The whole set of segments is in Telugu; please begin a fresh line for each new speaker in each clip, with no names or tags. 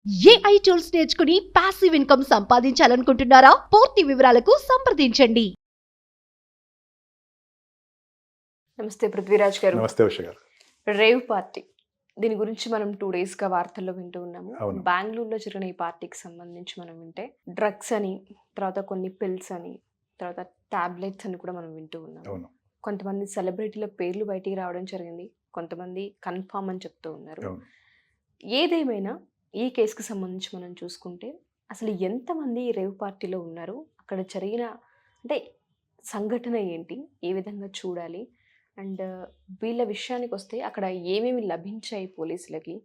ఏఐ టూల్స్ నేర్చుకుని పాసివ్ ఇన్కమ్ సంపాదించాలనుకుంటున్నారా? పూర్తి వివరాలకు సంప్రదించండి.
నమస్తే పృథ్వీరాజ్ గారు.
నమస్తే ఉష గారు.
రేవ్ పార్టీ దీని గురించి మనం 2 డేస్గా వార్తల్లో వింటూ ఉన్నాము.
అవును.
బెంగళూరులో జరిగిన ఈ పార్టీకి సంబంధించి మనం వింటే డ్రగ్స్ అని, తర్వాత కొన్ని పిల్స్ అని, తర్వాత టాబ్లెట్స్ అని కూడా మనం వింటూ ఉన్నాము.
అవును.
కొంతమంది సెలబ్రిటీల పేర్లు బయటికి రావడం జరిగింది, కొంతమంది కన్ఫామ్ అని చెప్తూ ఉన్నారు.
అవును.
ఏదేమైనా ఈ కేసుకి సంబంధించి మనం చూసుకుంటే అసలు ఎంతమంది ఈ రేవ్ పార్టీలో ఉన్నారు, అక్కడ జరిగిన అంటే సంఘటన ఏంటి, ఏ విధంగా చూడాలి, అండ్ వీళ్ళ విషయానికి వస్తే అక్కడ ఏమేమి లభించాయి పోలీసులకి,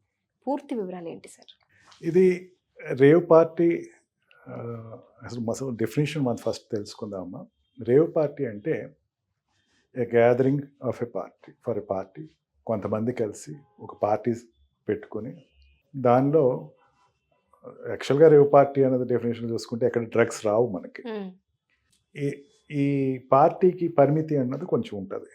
పూర్తి వివరాలు ఏంటి సార్?
ఇది రేవ్ పార్టీ అసలు డెఫినేషన్ మనం ఫస్ట్ తెలుసుకుందామా. రేవ్ పార్టీ అంటే a gathering of a party for a party. కొంతమంది కలిసి ఒక పార్టీ పెట్టుకొని దానిలో యాక్చువల్గా రేవ్ పార్టీ అనేది డెఫినేషన్ చూసుకుంటే ఎక్కడ డ్రగ్స్ రావు మనకి. ఈ పార్టీకి పరిమితి అన్నది కొంచెం ఉంటుంది.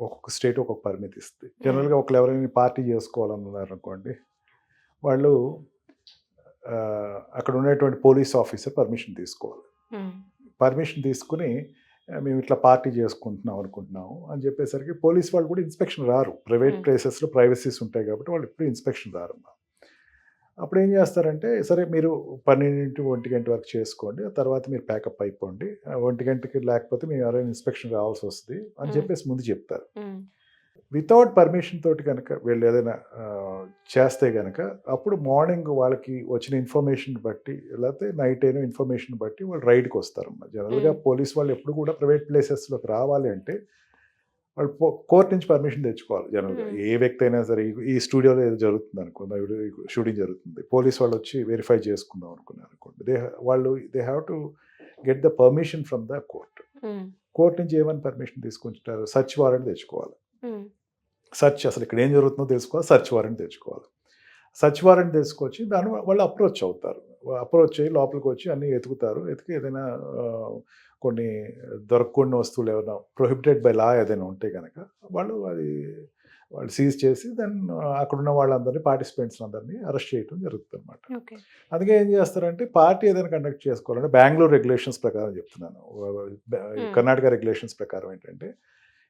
ఒక్కొక్క స్టేట్ ఒక్కొక్క పరిమితి ఇస్తుంది. జనరల్గా ఒకళ్ళు ఎవరైనా పార్టీ చేసుకోవాలన్నారు అనుకోండి, వాళ్ళు అక్కడ ఉన్నటువంటి పోలీస్ ఆఫీసర్ పర్మిషన్ తీసుకోవాలి. పర్మిషన్ తీసుకుని మేము ఇట్లా పార్టీ చేసుకుంటున్నాం అనుకుంటున్నాము అని చెప్పేసరికి పోలీస్ వాళ్ళు కూడా ఇన్స్పెక్షన్ రారు. ప్రైవేట్ ప్లేసెస్లో ప్రైవసీస్ ఉంటాయి కాబట్టి వాళ్ళు ఎప్పుడు ఇన్స్పెక్షన్ రారు. అప్పుడు ఏం చేస్తారంటే, సరే మీరు 12-1 గంట వరకు చేసుకోండి, ఆ తర్వాత మీరు ప్యాకప్ అయిపోండి, 1 గంటకి లేకపోతే మేము ఎవరైనా ఇన్స్పెక్షన్ రావాల్సి వస్తుంది అని చెప్పేసి ముందు చెప్తారు. వితౌట్ పర్మిషన్ తోటి కనుక వీళ్ళు ఏదైనా చేస్తే కనుక అప్పుడు మార్నింగ్ వాళ్ళకి వచ్చిన ఇన్ఫర్మేషన్ బట్టి లేకపోతే నైట్ అయిన ఇన్ఫర్మేషన్ బట్టి వాళ్ళు రైడ్కి వస్తారు. జనరల్గా పోలీస్ వాళ్ళు ఎప్పుడు కూడా ప్రైవేట్ ప్లేసెస్లోకి రావాలి అంటే వాళ్ళు కోర్టు నుంచి పర్మిషన్ తెచ్చుకోవాలి. జనరల్గా ఏ వ్యక్తి అయినా సరే, ఈ స్టూడియోలో ఏదో జరుగుతుంది అనుకుందాం, షూటింగ్ జరుగుతుంది, పోలీస్ వాళ్ళు వచ్చి వెరిఫై చేసుకుందాం అనుకున్నారు అనుకోండి, they have to get the permission from the court. Court నుంచి ఏమైనా పర్మిషన్ తీసుకుంటారు, సర్చ్ వారెంట్ తెచ్చుకోవాలి. సర్చ్ అసలు ఇక్కడ ఏం జరుగుతుందో తెలుసుకోవాలి, సర్చ్ వారెంట్ తెచ్చుకోవాలి. సర్చ్ వారెంట్ తెచ్చుకొచ్చి దాన్ని వాళ్ళు అప్రోచ్ అవుతారు. అప్రోచ్ అయ్యి లోపలికి వచ్చి అన్నీ ఎతుకుతారు. ఎతికి ఏదైనా కొన్ని దొరకకుండా వస్తువులు ఏమైనా ప్రొహిబిటెడ్ బై లా ఏదైనా ఉంటే కనుక వాళ్ళు సీజ్ చేసి దాన్ని అక్కడున్న వాళ్ళందరినీ, పార్టిసిపెంట్స్ అందరినీ అరెస్ట్ చేయడం జరుగుతుంది అనమాట. అందుకే ఏం చేస్తారంటే, పార్టీ ఏదైనా కండక్ట్ చేసుకోవాలంటే బెంగళూరు రెగ్యులేషన్స్ ప్రకారం చెప్తున్నాను, కర్ణాటక రెగ్యులేషన్స్ ప్రకారం ఏంటంటే,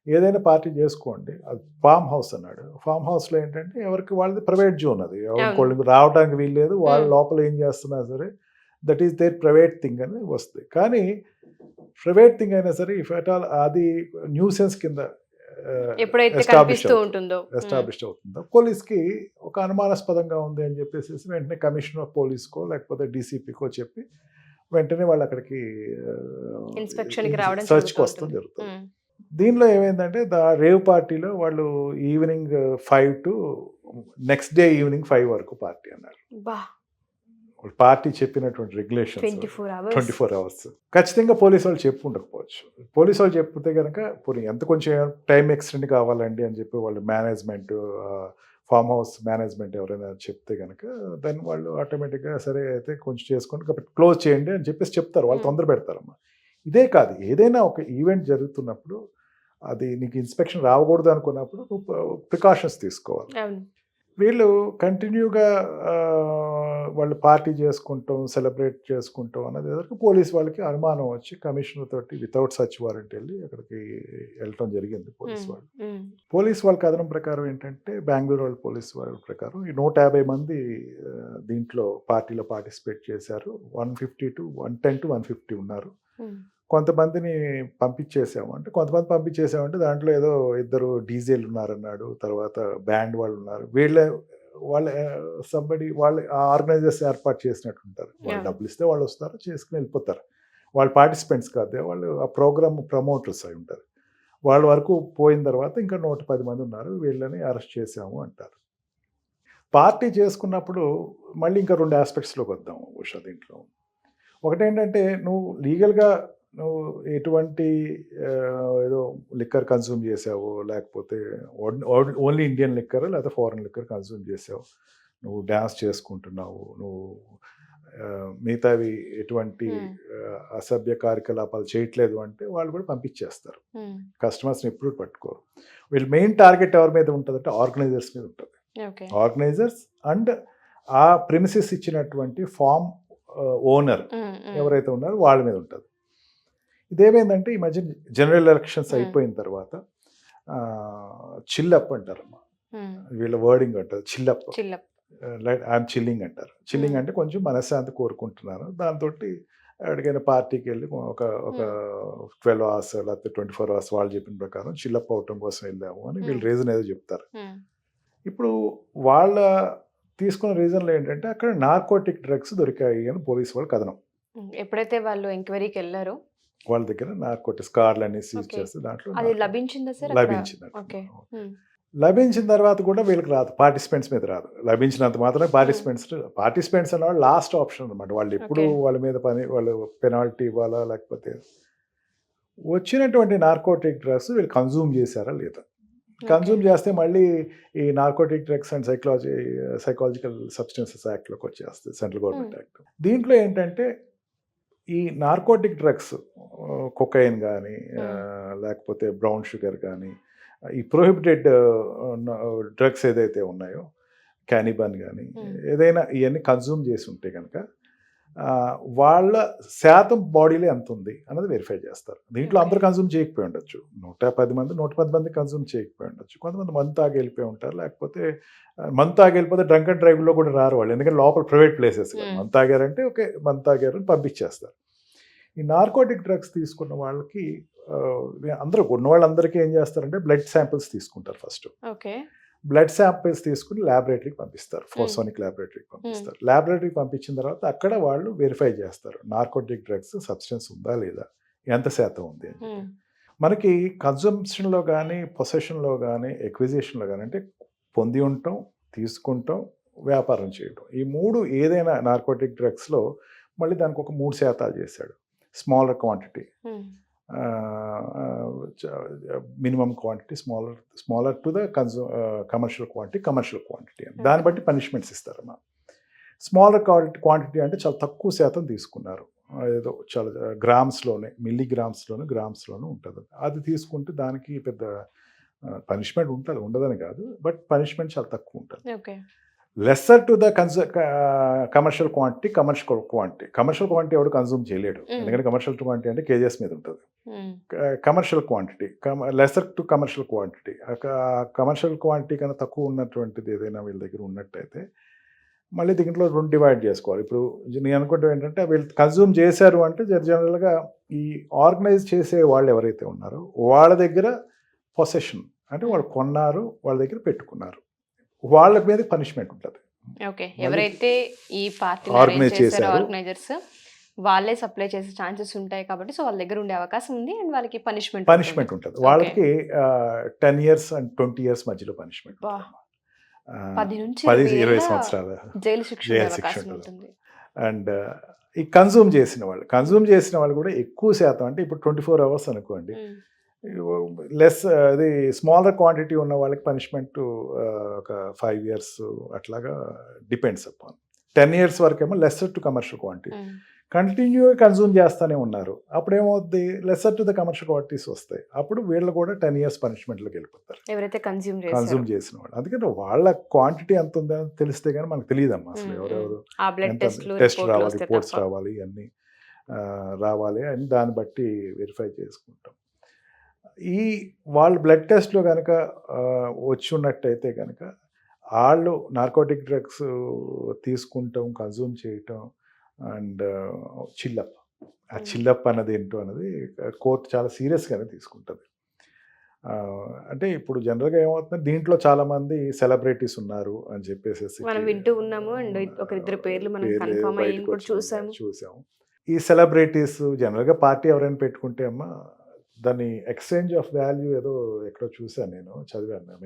ఏదైనా పార్టీ చేసుకోండి, అది ఫామ్ హౌస్ అన్నాడు. ఫామ్ హౌస్లో ఏంటంటే ఎవరికి వాళ్ళది ప్రైవేట్ జోన్, అది ఎవరికి రావడానికి వీల్లేదు. వాళ్ళ లోపల ఏం చేస్తున్నా సరే that is there private thing అని వస్తుంది. కానీ ప్రైవేట్ థింగ్ అయినా సరే ఇఫ్ అట్ ఆల్ అది న్యూసెన్స్ కింద ఎస్టాబ్లిష్ అవుతుందో, పోలీస్కి ఒక అనుమానాస్పదంగా ఉంది అని చెప్పేసి వెంటనే కమిషనర్ ఆఫ్ పోలీస్కో లేకపోతే డీసీపీకో చెప్పి వెంటనే వాళ్ళు అక్కడికి సర్చ్కి వస్తాం జరుగుతుంది. దీనిలో ఏమైందంటే రేవ్ పార్టీలో వాళ్ళు evening 5 to next day evening 5 వరకు పార్టీ అన్నారు. పార్టీ చెప్పినటువంటి రెగ్యులేషన్ 24 hours. ఖచ్చితంగా పోలీసు వాళ్ళు చెప్పు ఉండకపోవచ్చు. పోలీసు వాళ్ళు చెప్తే కనుక పోనీ ఎంత కొంచెం టైం ఎక్స్టెండ్ కావాలండి అని చెప్పి వాళ్ళు మేనేజ్మెంట్, ఫామ్ హౌస్ మేనేజ్మెంట్ ఎవరైనా చెప్తే కనుక దాన్ని వాళ్ళు ఆటోమేటిక్గా సరే అయితే కొంచెం చేసుకోండి కాబట్టి క్లోజ్ చేయండి అని చెప్పేసి చెప్తారు. వాళ్ళు తొందర పెడతారమ్మా. ఇదే కాదు, ఏదైనా ఒక ఈవెంట్ జరుగుతున్నప్పుడు అది నీకు ఇన్స్పెక్షన్ రావకూడదు అనుకున్నప్పుడు ప్రికాషన్స్ తీసుకోవాలి. వీళ్ళు కంటిన్యూగా వాళ్ళు పార్టీ చేసుకుంటాం, సెలబ్రేట్ చేసుకుంటాం అన్నది ఎదురు పోలీస్ వాళ్ళకి అనుమానం వచ్చి కమిషనర్ తోటి వితౌట్ సర్చ్ వారెంట్ వెళ్ళి అక్కడికి వెళ్ళటం జరిగింది పోలీస్ వాళ్ళు. పోలీస్ వాళ్ళ కథనం ప్రకారం ఏంటంటే, బెంగళూరు వాళ్ళ పోలీస్ వాళ్ళ ప్రకారం ఈ 150 మంది దీంట్లో పార్టీలో పార్టిసిపేట్ చేశారు. 110 to 150 ఉన్నారు. కొంతమంది పంపించేసామంటే దాంట్లో ఏదో 2 డీజేలు ఉన్నారన్నాడు, తర్వాత బ్యాండ్ వాళ్ళు ఉన్నారు. వాళ్ళ సంబడి వాళ్ళు ఆర్గనైజర్స్ ఏర్పాటు చేసినట్టు ఉంటారు. వాళ్ళు డబ్బులు ఇస్తే వాళ్ళు వస్తారు, చేసుకుని వెళ్ళిపోతారు. వాళ్ళు పార్టిసిపెంట్స్ కాదు, వాళ్ళు ఆ ప్రోగ్రామ్ ప్రమోటర్స్ అయి ఉంటారు. వాళ్ళ వరకు పోయిన తర్వాత ఇంకా 110 మంది ఉన్నారు, వీళ్ళని అరెస్ట్ చేసాము అంటారు. పార్టీ చేసుకున్నప్పుడు మళ్ళీ ఇంకా 2 ఆస్పెక్ట్స్లోకి వద్దాం ఉషా. దీంట్లో ఒకటేంటంటే, నువ్వు లీగల్గా నువ్వు ఎటువంటి ఏదో లిక్కర్ కన్జ్యూమ్ చేసావు, లేకపోతే ఓన్లీ ఇండియన్ లిక్కర్ లేకపోతే ఫారెన్ లిక్కర్ కన్జ్యూమ్ చేసావు, నువ్వు డ్యాన్స్ చేసుకుంటున్నావు, నువ్వు మిగతావి ఎటువంటి అసభ్య కార్యకలాపాలు చేయట్లేదు అంటే వాళ్ళు కూడా పంపించేస్తారు. కస్టమర్స్ని ఎప్పుడు పట్టుకోరు. వీళ్ళు మెయిన్ టార్గెట్ ఎవరి మీద ఉంటుందంటే ఆర్గనైజర్స్ మీద ఉంటుంది. ఆర్గనైజర్స్ అండ్ ఆ ప్రిమిసెస్ ఇచ్చినటువంటి ఫామ్ ఓనర్ ఎవరైతే ఉన్నారో వాళ్ళ మీద ఉంటుంది. ఇదేమైందంటే ఈ మధ్య జనరల్ ఎలక్షన్స్ అయిపోయిన తర్వాత చిల్లప్ అంటారమ్మా, వీళ్ళ వర్డింగ్ అంటారు చిల్లప్, ఐఎమ్ చిల్లింగ్ అంటారు. చిల్లింగ్ అంటే కొంచెం మనశ్శాంతి కోరుకుంటున్నాను, దాంతో ఎక్కడికైనా పార్టీకి వెళ్ళి ఒక 12 hours లేకపోతే 24 hours వాళ్ళు చెప్పిన ప్రకారం చిల్లప్ అవటం కోసం వెళ్ళాము అని వీళ్ళు రీజన్ ఏదో చెప్తారు. ఇప్పుడు వాళ్ళ తీసుకున్న రీజన్లు ఏంటంటే అక్కడ నార్కోటిక్ డ్రగ్స్ దొరికాయి అని పోలీసు వాళ్ళు కథనం.
ఎప్పుడైతే వాళ్ళు ఎంక్వైరీకి వెళ్ళారో
వాళ్ళ దగ్గర నార్కోటిక్స్ కార్లన్నీ సీజ్ చేస్తే దాంట్లో
అది లభించిందా సార్?
లభించింది. లభించిన తర్వాత కూడా వీళ్ళకి రాదు, పార్టిసిపెంట్స్ మీద రాదు. లభించినంత మాత్రమే పార్టిసిపెంట్స్ అన్న వాళ్ళు లాస్ట్ ఆప్షన్ అనమాట. వాళ్ళు ఎప్పుడు వాళ్ళ మీద వాళ్ళు పెనాల్టీ ఇవ్వాలా లేకపోతే వచ్చినటువంటి నార్కోటిక్ డ్రగ్స్ వీళ్ళు కన్జ్యూమ్ చేశారా లేదా. కన్జ్యూమ్ చేస్తే మళ్ళీ ఈ narcotic drugs and psychological substances యాక్ట్లోకి వచ్చేస్తుంది, సెంట్రల్ గవర్నమెంట్ యాక్ట్. దీంట్లో ఏంటంటే ఈ నార్కోటిక్ డ్రగ్స్ కొకైన్ కానీ లేకపోతే బ్రౌన్ షుగర్ కానీ ఈ ప్రొహిబిటెడ్ డ్రగ్స్ ఏదైతే ఉన్నాయో క్యానిబన్ కానీ ఏదైనా ఇవన్నీ కన్జ్యూమ్ చేసి ఉంటే కనుక వాళ్ళ శాతం బాడీలో ఎంత ఉంది అన్నది వెరిఫై చేస్తారు. దీంట్లో అందరూ కన్జ్యూమ్ చేయకపోయి ఉండొచ్చు, 110 మంది కన్జ్యూమ్ చేయకపోయి ఉండొచ్చు. కొంతమంది మందు తాగి వెళ్ళిపోయి ఉంటారు, లేకపోతే మందు తాగి వెళ్ళిపోతే డ్రంక్ అండ్ డ్రైవ్లో కూడా రారు వాళ్ళు, ఎందుకంటే లోపల ప్రైవేట్ ప్లేసెస్ మందు తాగారంటే ఓకే మందు తాగారు అని పంపించేస్తారు. ఈ నార్కోటిక్ డ్రగ్స్ తీసుకున్న వాళ్ళకి అందరూ ఉన్న వాళ్ళందరికీ ఏం చేస్తారంటే బ్లడ్ శాంపిల్స్ తీసుకుంటారు ఫస్ట్. బ్లడ్ శాంపిల్స్ తీసుకుని ల్యాబొరేటరీకి పంపిస్తారు, ఫోర్సోనిక్ ల్యాబొరేటరీకి పంపిస్తారు. ల్యాబొరేటరీకి పంపించిన తర్వాత అక్కడ వాళ్ళు వెరిఫై చేస్తారు నార్కోటిక్ డ్రగ్స్ సబ్స్టెన్స్ ఉందా లేదా, ఎంత శాతం ఉంది అని. మనకి కన్జంప్షన్లో కానీ పొసెషన్లో కానీ ఎక్విజిషన్లో కానీ అంటే పొంది ఉండటం, తీసుకుంటాం, వ్యాపారం చేయటం, ఈ 3 ఏదైనా నార్కోటిక్ డ్రగ్స్లో మళ్ళీ దానికి ఒక 3% చేశాడు. Smaller quantity, minimum quantity, smaller to the commercial quantity అని దాన్ని బట్టి పనిష్మెంట్స్ ఇస్తారమ్మా. స్మాలర్ క్వాంటిటీ అంటే చాలా తక్కువ శాతం తీసుకున్నారు, ఏదో చాలా గ్రామ్స్లోనే గ్రామ్స్లోనే ఉంటుంది. అది తీసుకుంటే దానికి పెద్ద పనిష్మెంట్ ఉండదని కాదు, బట్ పనిష్మెంట్ చాలా తక్కువ ఉంటుంది. Lesser to the commercial quantity ఎవడు కన్జ్యూమ్ చేయలేడు, ఎందుకంటే కమర్షియల్ క్వాంటిటీ అంటే కేజెస్ మీద ఉంటుంది. Commercial quantity lesser to commercial quantity కన్నా తక్కువ ఉన్నటువంటిది ఏదైనా వీళ్ళ దగ్గర ఉన్నట్టయితే మళ్ళీ దీంట్లో 2 డివైడ్ చేసుకోవాలి. ఇప్పుడు నేను అనుకుంటే ఏంటంటే వీళ్ళు కన్జ్యూమ్ చేశారు అంటే జనరల్గా ఈ ఆర్గనైజ్ చేసే వాళ్ళు ఎవరైతే ఉన్నారో వాళ్ళ దగ్గర పొసెషన్ అంటే వాళ్ళు కొన్నారు, వాళ్ళ దగ్గర పెట్టుకున్నారు, వాళ్ళ మీద పనిష్మెంట్ ఉంటుంది.
ఎవరైతే ఈ పార్టీ ఆర్గనైజర్స్ వాళ్ళే సప్లై చేసే ఛాన్సెస్ ఉంటాయి కాబట్టి సో వాళ్ళ దగ్గర ఉండే అవకాశం ఉంది అండ్ వాళ్ళకి పనిష్మెంట్
ఉంటుంది. వాళ్ళకి 10 years and 20 years మధ్యలో పనిష్మెంట్,
10 నుంచి
20 సంవత్సరాల
జైలు శిక్ష ఉంటుంది.
అండ్ ఈ కన్జ్యూమ్ చేసిన వాళ్ళు కూడా ఎక్కువ శాతం అంటే ఇప్పుడు 24 hours అనుకోండి, అది స్మాలర్ క్వాంటిటీ ఉన్న వాళ్ళకి పనిష్మెంట్ ఒక 5 years అట్లాగా డిపెండ్స్ అపాన్. 10 years వరకేమో లెస్సర్ టు కమర్షియల్ క్వాంటిటీ, కంటిన్యూగా కన్జ్యూమ్ చేస్తూనే ఉన్నారు, అప్పుడు ఏమవుద్ది lesser to the commercial quantities వస్తాయి, అప్పుడు వీళ్ళు కూడా 10 years పనిష్మెంట్లోకి వెళ్ళిపోతారు
ఎవరైతే
కన్జ్యూమ్ చేసిన వాళ్ళు. అందుకని వాళ్ళ క్వాంటిటీ ఎంత ఉందని తెలిస్తే కానీ మనకు తెలియదమ్మా అసలు ఎవరెవరు టెస్ట్ రావాలి, రిపోర్ట్స్ రావాలి, ఇవన్నీ రావాలి అని దాన్ని బట్టి వెరిఫై చేసుకుంటాం. ఈ వాళ్ళు బ్లడ్ టెస్ట్లో కనుక వచ్చి ఉన్నట్టయితే కనుక వాళ్ళు నార్కోటిక్ డ్రగ్స్ తీసుకుంటాం, కన్జ్యూమ్ చేయటం అండ్ చిల్లప్ అన్నది ఏంటో అన్నది కోర్టు చాలా సీరియస్గానే తీసుకుంటుంది. అంటే ఇప్పుడు జనరల్గా ఏమవుతుంది, దీంట్లో చాలా మంది సెలబ్రిటీస్ ఉన్నారు అని చెప్పేసి
మనం వింటూ ఉన్నాము అండ్ ఒకరిద్దరు పేర్లు మనం కన్ఫర్మ్ అయ్యి కూడా
చూసాము. ఈ సెలబ్రిటీస్ జనరల్గా పార్టీ ఎవరైనా పెట్టుకుంటే అమ్మా దాన్ని ఎక్స్చేంజ్ ఆఫ్ వాల్యూ ఏదో ఎక్కడో చూసాను, నేను చదివాను,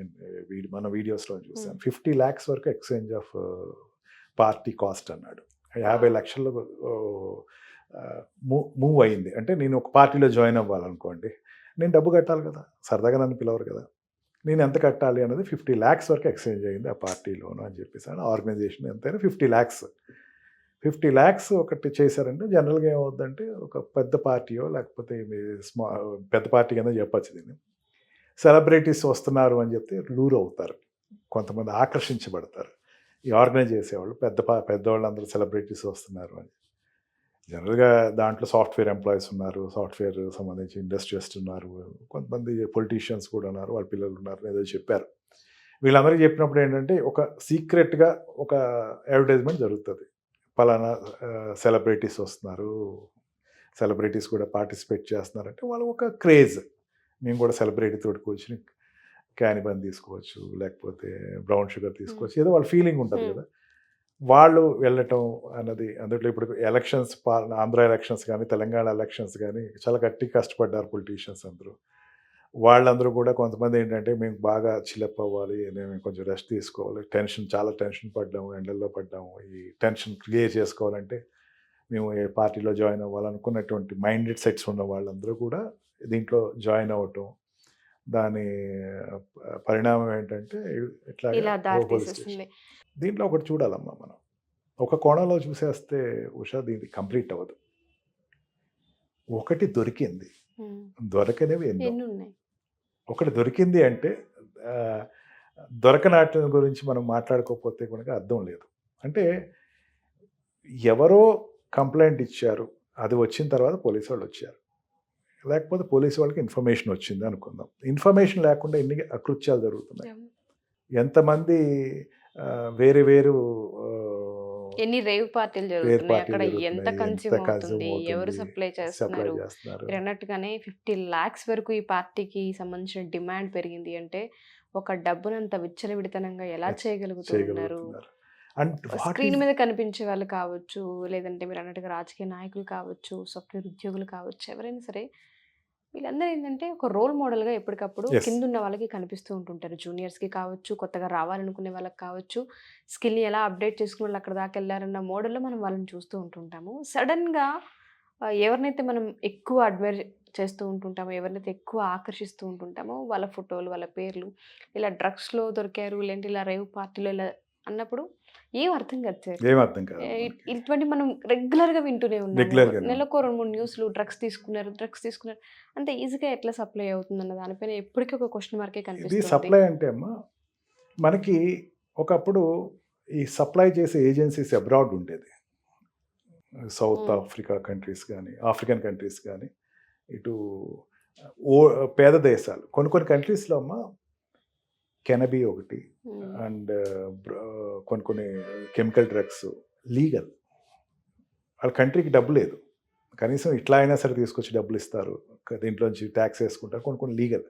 మన వీడియోస్లో చూసాను. 50 lakhs వరకు ఎక్స్చేంజ్ ఆఫ్ పార్టీ కాస్ట్ అన్నాడు. 50 లక్షలు మూవ్ అయింది. అంటే నేను ఒక పార్టీలో జాయిన్ అవ్వాలనుకోండి, నేను డబ్బు కట్టాలి కదా, సరదాగా నన్ను పిలవరు కదా, నేను ఎంత కట్టాలి అన్నది 50 lakhs వరకు ఎక్స్చేంజ్ అయింది ఆ పార్టీలోను అని చెప్పేసి. ఆర్గనైజేషన్ ఎంతైనా 50 lakhs ఒకటి చేశారంటే జనరల్గా ఏమవుద్దంటే ఒక పెద్ద పార్టీయో లేకపోతే పెద్ద పార్టీ కింద చెప్పచ్చు దీన్ని, సెలబ్రిటీస్ వస్తున్నారు అని చెప్తే లూర్ అవుతారు, కొంతమంది ఆకర్షించబడతారు. ఈ ఆర్గనైజ్ చేసేవాళ్ళు పెద్దవాళ్ళందరూ సెలబ్రిటీస్ వస్తున్నారు అని. జనరల్గా దాంట్లో సాఫ్ట్వేర్ ఎంప్లాయీస్ ఉన్నారు, సాఫ్ట్వేర్ సంబంధించి ఇండస్ట్రియస్ట్ ఉన్నారు, కొంతమంది పొలిటీషియన్స్ కూడా ఉన్నారు, వాళ్ళ పిల్లలు ఉన్నారు, ఏదో చెప్పారు. వీళ్ళందరికీ చెప్పినప్పుడు ఏంటంటే ఒక సీక్రెట్గా ఒక అడ్వర్టైజ్మెంట్ జరుగుతుంది. పలానా సెలబ్రిటీస్ వస్తున్నారు, సెలబ్రిటీస్ కూడా పార్టిసిపేట్ చేస్తున్నారంటే వాళ్ళు ఒక క్రేజ్. మేము కూడా సెలబ్రిటీ తోటి కూర్చుని క్యానిబన్ తీసుకోవచ్చు, లేకపోతే బ్రౌన్ షుగర్ తీసుకోవచ్చు, ఏదో వాళ్ళ ఫీలింగ్ ఉంటుంది కదా. వాళ్ళు వెళ్ళటం అన్నది అందులో ఇప్పుడు ఎలక్షన్స్, ఆంధ్ర ఎలక్షన్స్ కానీ తెలంగాణ ఎలక్షన్స్ కానీ చాలా గట్టిగా కష్టపడ్డారు పొలిటీషియన్స్ అందరూ. వాళ్ళందరూ కూడా కొంతమంది ఏంటంటే మేము బాగా చిలప్ అవ్వాలి, మేము కొంచెం రెస్ట్ తీసుకోవాలి, చాలా టెన్షన్ పడ్డాము, ఎండల్లో పడ్డాము, ఈ టెన్షన్ క్లియర్ చేసుకోవాలంటే మేము ఏ పార్టీలో జాయిన్ అవ్వాలనుకున్నటువంటి మైండెడ్ సెట్స్ ఉన్న వాళ్ళందరూ కూడా దీంట్లో జాయిన్ అవ్వటం. దాని పరిణామం ఏంటంటే
ఇలా దారి
పోలీస్
తీసేస్తుంది.
స్టేషన్. దీంట్లో ఒకటి చూడాలమ్మా మనం. ఒక కోణంలో చూసేస్తే ఉషా దీనికి కంప్లీట్ అవ్వదు. ఒకటి దొరికింది, దొరకనివి ఎన్నో.
ఎన్ని ఉన్నాయి?
ఒకటి దొరికింది అంటే దొరకనాటి గురించి మనం మాట్లాడుకోకపోతే కనుక అర్థం లేదు. అంటే ఎవరో కంప్లైంట్ ఇచ్చారు, అది వచ్చిన తర్వాత పోలీసు వాళ్ళు వచ్చారు, లేకపోతే పోలీసు వాళ్ళకి ఇన్ఫర్మేషన్ వచ్చింది అనుకుందాం. ఇన్ఫర్మేషన్ లేకుండా ఎన్ని అకృత్యాలు జరుగుతున్నాయి, ఎంతమంది వేరు వేరు
ఎన్ని రేవ్ పార్టీలు జరుగుతున్నాయి, అక్కడ ఎంత కన్స్యూమ్ అవుతుంది, ఎవరు సప్లై చేస్తున్నారు. మీరు అన్నట్టుగానే 50 lakhs వరకు ఈ పార్టీకి సంబంధించిన డిమాండ్ పెరిగింది అంటే ఒక డబ్బునంత విచ్చలవిడితనంగా ఎలా చేయగలుగుతున్నారు. స్క్రీన్ మీద కనిపించే వాళ్ళు కావచ్చు, లేదంటే మీరు అన్నట్టుగా రాజకీయ నాయకులు కావచ్చు, సాఫ్ట్వేర్ ఉద్యోగులు కావచ్చు, ఎవరైనా సరే వీళ్ళందరూ ఏంటంటే ఒక రోల్ మోడల్గా ఎప్పటికప్పుడు కింద ఉన్న వాళ్ళకి కనిపిస్తూ ఉంటుంటారు. జూనియర్స్కి కావచ్చు, కొత్తగా రావాలనుకునే వాళ్ళకి కావచ్చు, స్కిల్ని ఎలా అప్డేట్ చేసుకునే వాళ్ళు అక్కడ దాకా వెళ్ళారన్న మోడల్లో మనం వాళ్ళని చూస్తూ ఉంటుంటాము. సడన్గా ఎవరినైతే మనం ఎక్కువ అడ్మైర్ చేస్తూ ఉంటుంటామో, ఎవరినైతే ఎక్కువ ఆకర్షిస్తూ ఉంటుంటామో వాళ్ళ ఫోటోలు, వాళ్ళ పేర్లు ఇలా డ్రగ్స్లో దొరికారు, లేదంటే ఇలా రేవ్ పార్టీలో ఇలా అన్నప్పుడు ఏం అర్థం కాదు సార్.
ఏమర్థం కాదు.
ఇటువంటి మనం రెగ్యులర్గా వింటూనే ఉన్నాము. నెలకు 2-3 న్యూస్లు డ్రగ్స్ తీసుకున్నారు అంత ఈజీగా ఎట్లా సప్లై అవుతుంది అన్న దానిపైన ఎప్పటికీ ఒక క్వశ్చన్ మార్కే
ఇది
కనిపిస్తుంది.
సప్లై అంటే అమ్మా మనకి ఒకప్పుడు ఈ సప్లై చేసే ఏజెన్సీస్ అబ్రాడ్ ఉండేది. సౌత్ ఆఫ్రికా కంట్రీస్ కానీ, ఆఫ్రికన్ కంట్రీస్ కానీ, ఇటు పేద దేశాలు కొన్ని కంట్రీస్లో అమ్మ కెనబీ ఒకటి అండ్ కొన్ని కెమికల్ డ్రగ్స్ లీగల్. వాళ్ళ కంట్రీకి డబ్బు లేదు, కనీసం ఇట్లా అయినా సరే తీసుకొచ్చి డబ్బులు ఇస్తారు, దీంట్లోంచి ట్యాక్స్ వేసుకుంటారు, కొన్ని లీగల్.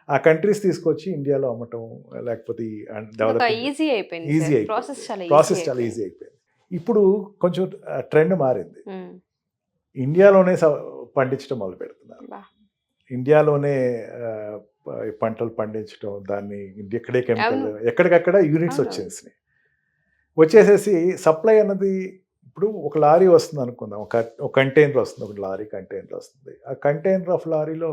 ఆ కంట్రీస్ తీసుకొచ్చి ఇండియాలో అమ్మటం, లేకపోతే
ఈజీ అయిపోయింది, ప్రాసెస్ చాలా
ఈజీ అయిపోయింది. ఇప్పుడు కొంచెం ట్రెండ్ మారింది. ఇండియాలోనే పండించడం మొదలు పెడుతున్నారు. ఇండియాలోనే పంటలు పండించడం, దాన్ని ఇక్కడే కెమికల్ ఎక్కడికక్కడ యూనిట్స్ వచ్చేసేసి సప్లై అన్నది ఇప్పుడు ఒక లారీ వస్తుంది అనుకుందాం, ఒక కంటైనర్ వస్తుంది, ఒక లారీ కంటైనర్ వస్తుంది. ఆ కంటైనర్ ఆఫ్ లారీలో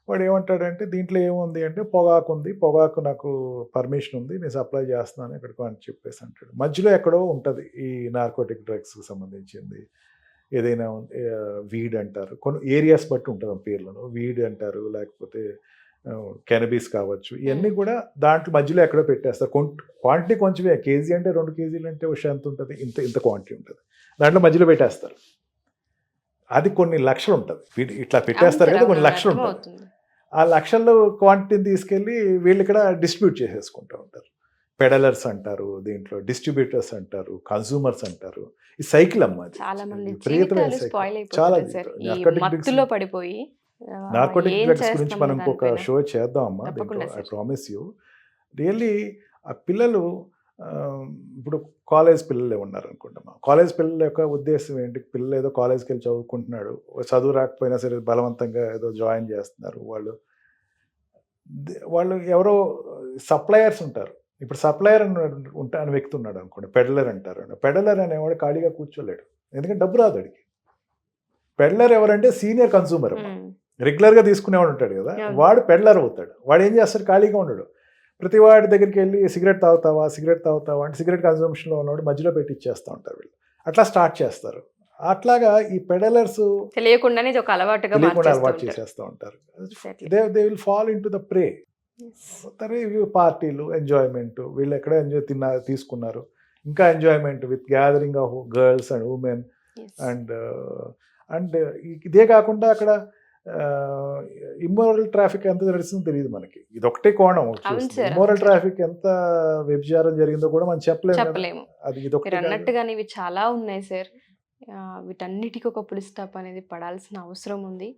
వాడు ఏమంటాడంటే దీంట్లో ఏముంది అంటే పొగాకు ఉంది, పొగాకు నాకు పర్మిషన్ ఉంది, నేను సప్లై చేస్తున్నాను ఎక్కడికో అని చెప్పేసి అంటాడు. మధ్యలో ఎక్కడో ఉంటుంది ఈ నార్కోటిక్ డ్రగ్స్కి సంబంధించింది ఏదైనా వీడ్ అంటారు, కొన్ని ఏరియాస్ బట్టి ఉంటుంది పేర్లను, వీడ్ అంటారు, లేకపోతే కెనబీస్ కావచ్చు. ఇవన్నీ కూడా దాంట్లో మధ్యలో ఎక్కడో పెట్టేస్తారు. క్వాంటిటీ కొంచెమే, కేజీ అంటే 2 కేజీలు అంటే విషయం ఎంత ఉంటుంది, ఇంత క్వాంటిటీ ఉంటుంది, దాంట్లో మధ్యలో పెట్టేస్తారు. అది కొన్ని లక్షలు ఉంటుంది, ఇట్లా పెట్టేస్తారు కదా, కొన్ని లక్షలు ఉంటుంది. ఆ లక్షల్లో క్వాంటిటీని తీసుకెళ్ళి వీళ్ళు ఇక్కడ డిస్ట్రిబ్యూట్ చేసేసుకుంటూ ఉంటారు. పెడలర్స్ అంటారు, దీంట్లో డిస్ట్రిబ్యూటర్స్ అంటారు, కన్సూమర్స్ అంటారు. ఈ సైకిల్ అమ్మ, చాలా
పడిపోయి
నార్కోటిక్ డ్రగ్స్ గురించి మనం ఒక షో చేద్దాం అమ్మా. I promise you. రియల్లీ ఆ పిల్లలు ఇప్పుడు కాలేజ్ పిల్లలే ఉన్నారు అనుకుంటామా. కాలేజ్ పిల్లల యొక్క ఉద్దేశం ఏంటి, పిల్లలు ఏదో కాలేజ్కి వెళ్ళి చదువుకుంటున్నాడు, చదువు రాకపోయినా సరే బలవంతంగా ఏదో జాయిన్ చేస్తున్నారు. వాళ్ళు ఎవరో సప్లయర్స్ ఉంటారు. ఇప్పుడు సప్లయర్ అని వ్యక్తి ఉన్నాడు అనుకోండి, పెడలర్ అంటారు. పెడలర్ అనేవాడు ఖాళీగా కూర్చోలేడు, ఎందుకంటే డబ్బు రాదు అడిగి. పెడలర్ ఎవరంటే సీనియర్ కన్సూమర్, రెగ్యులర్గా తీసుకునేవాడు ఉంటాడు కదా, వాడు పెడలర్ అవుతాడు. వాడు ఏం చేస్తాడు, ఖాళీగా ఉండడు, ప్రతి వాడి దగ్గరికి వెళ్ళి సిగరెట్ తాగుతావా అంటే సిగరెట్ కన్సంప్షన్లో ఉన్నవాడు మధ్యలో పెట్టి ఇచ్చేస్తూ ఉంటారు వీళ్ళు. అట్లా స్టార్ట్ చేస్తారు. అట్లాగా ఈ పెడలర్స్
తెలియకుండానే ఒక అలవాటుగా
అలవాటు చేసేస్తూ ఉంటారు. They will fall into the prey. పార్టీలు, ఎంజాయ్మెంట్, వీళ్ళు ఎక్కడ తీసుకున్నారు, ఇంకా enjoyment with gathering of girls and women
Yes.
And ఇదే కాకుండా అక్కడ ఇమ్మోరల్ ట్రాఫిక్ ఎంత నడుస్తుందో తెలియదు మనకి. ఇది ఒకటే కోణం.
అవును సార్,
ఇమ్మోరల్
అవును సార్.
ట్రాఫిక్ ఎంత వ్యభిచారం జరిగిందో కూడా మనం చెప్పలేము కదా.
చెప్పలేము.
అది
మీరు
ఇదొకటే కాదు.
అన్నట్టుగానే ఇవి చాలా ఉన్నాయి సార్. వీటన్నిటికీ ఒక పులి స్టాప్ అనేది పడాల్సిన అవసరం ఉంది.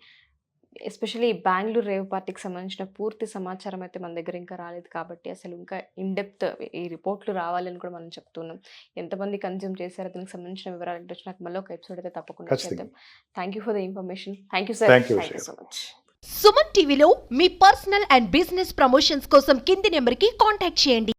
ఎస్పెషల్లీ బెంగళూరు రేవ్ పార్టీకి సంబంధించిన పూర్తి సమాచారం అయితే మన దగ్గర ఇంకా రాలేదు కాబట్టి అసలు ఇంకా ఇన్డెప్త్ ఈ రిపోర్ట్లు రావాలని కూడా మనం చెప్తున్నాం. ఎంతమంది కన్జ్యూమ్ చేశారో దానికి సంబంధించిన వివరాలు ఏంటో నాకు మళ్ళీ ఒక ఎపిసోడ్ అయితే తప్పకుండా
ఖచ్చితంగా.
చేద్దాం. Thank you for the information. Thank you sir.
Thank you,
thank you
Shreya.
So much.
Suman టీవీలో మీ పర్సనల్ అండ్ బిజినెస్ ప్రమోషన్స్ కోసం కింది నెంబర్కి కాంటాక్ట్ చేయండి.